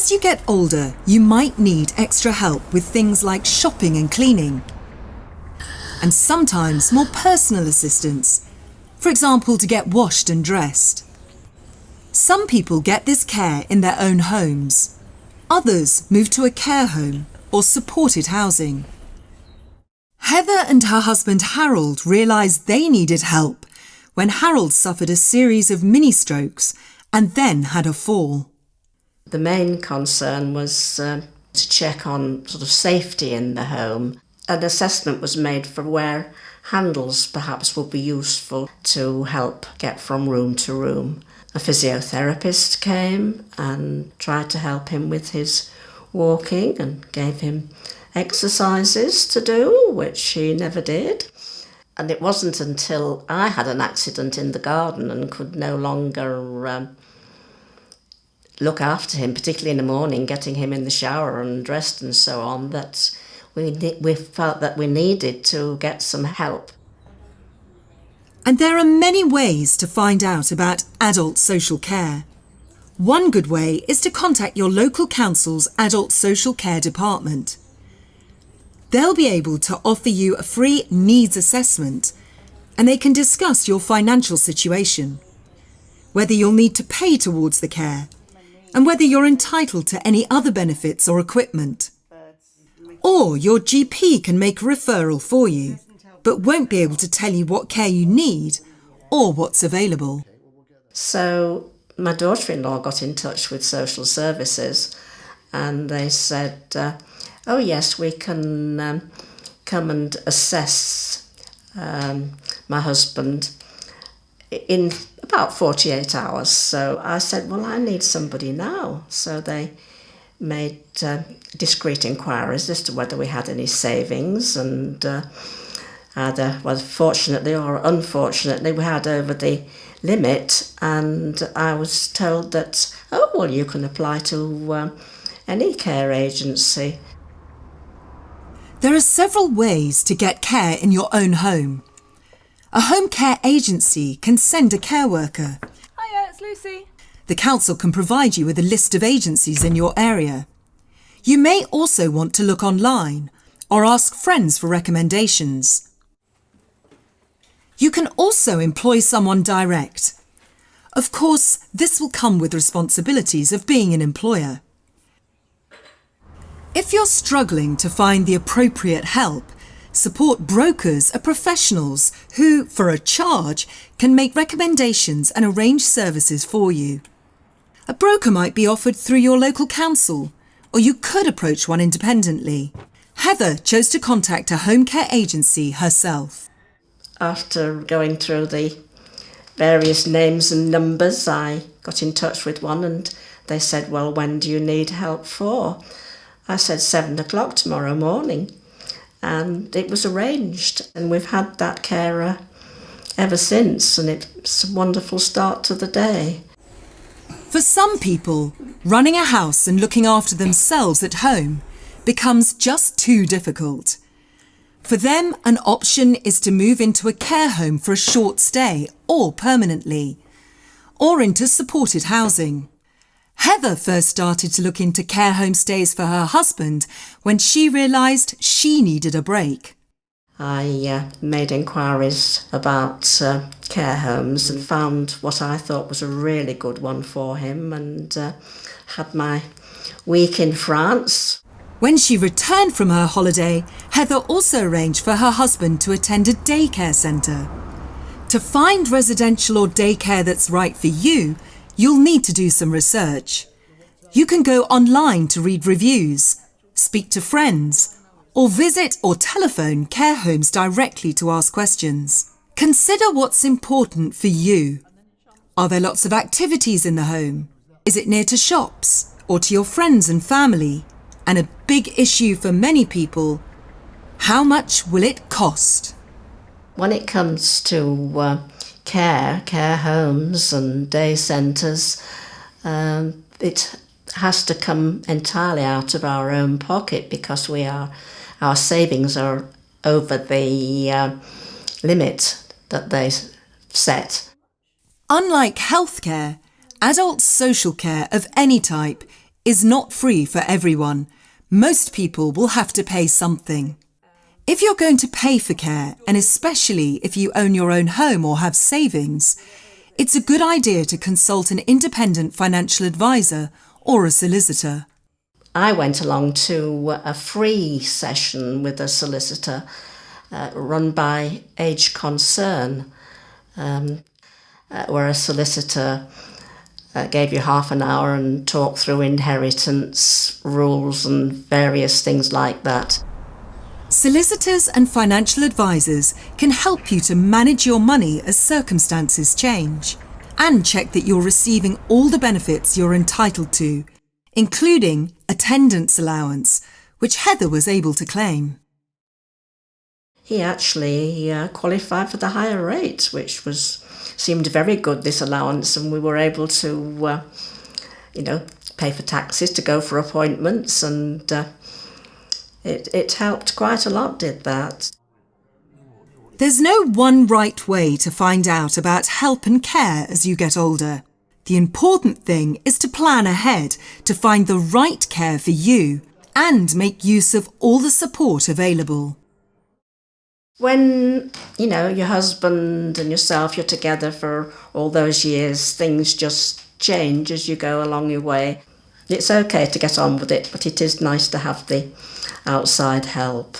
As you get older, you might need extra help with things like shopping and cleaning, and sometimes more personal assistance, for example, to get washed and dressed. Some people get this care in their own homes. Others move to a care home or supported housing. Heather and her husband Harold realised they needed help when Harold suffered a series of mini-strokes and then had a fall. The main concern was to check on sort of safety in the home. An assessment was made for where handles perhaps would be useful to help get from room to room. A physiotherapist came and tried to help him with his walking and gave him exercises to do, which he never did. And it wasn't until I had an accident in the garden and could no longer look after him, particularly in the morning, getting him in the shower and dressed and so on, that we felt that we needed to get some help. And there are many ways to find out about adult social care. One good way is to contact your local council's adult social care department. They'll be able to offer you a free needs assessment, and they can discuss your financial situation, whether you'll need to pay towards the care, and whether you're entitled to any other benefits or equipment. Or your GP can make a referral for you, but won't be able to tell you what care you need or what's available. So my daughter-in-law got in touch with social services and they said, oh yes, we can come and assess my husband in about 48 hours. So I said, well, I need somebody now. So they made discreet inquiries as to whether we had any savings, and either, well, fortunately or unfortunately, we had over the limit, and I was told that, oh, well, you can apply to any care agency. There are several ways to get care in your own home. A home care agency can send a care worker. Hiya, it's Lucy. The council can provide you with a list of agencies in your area. You may also want to look online or ask friends for recommendations. You can also employ someone direct. Of course, this will come with responsibilities of being an employer. If you're struggling to find the appropriate help, support brokers are professionals who, for a charge, can make recommendations and arrange services for you. A broker might be offered through your local council, or you could approach one independently. Heather chose to contact a home care agency herself. After going through the various names and numbers, I got in touch with one and they said, well, when do you need help for? I said 7 o'clock tomorrow morning, and it was arranged, and we've had that carer ever since, and it's a wonderful start to the day. For some people, running a house and looking after themselves at home becomes just too difficult. For them, an option is to move into a care home for a short stay or permanently, or into supported housing. Heather first started to look into care home stays for her husband when she realised she needed a break. I made inquiries about care homes and found what I thought was a really good one for him, and had my week in France. When she returned from her holiday, Heather also arranged for her husband to attend a daycare centre. To find residential or daycare that's right for you, you'll need to do some research. You can go online to read reviews, speak to friends, or visit or telephone care homes directly to ask questions. Consider what's important for you. Are there lots of activities in the home? Is it near to shops or to your friends and family? And a big issue for many people, how much will it cost? When it comes to care homes and day centres, it has to come entirely out of our own pocket because our savings are over the limit that they set. Unlike healthcare, adult social care of any type is not free for everyone. Most people will have to pay something. If you're going to pay for care, and especially if you own your own home or have savings, it's a good idea to consult an independent financial advisor or a solicitor. I went along to a free session with a solicitor run by Age Concern, where a solicitor gave you half an hour and talked through inheritance rules and various things like that. Solicitors and financial advisors can help you to manage your money as circumstances change and check that you're receiving all the benefits you're entitled to, including attendance allowance, which Heather was able to claim. He actually qualified for the higher rate, which seemed very good, this allowance, and we were able to, pay for taxis to go for appointments, and it helped quite a lot, did that. There's no one right way to find out about help and care as you get older. The important thing is to plan ahead to find the right care for you and make use of all the support available. When, your husband and yourself, you're together for all those years, things just change as you go along your way. It's okay to get on with it, but it is nice to have the outside help.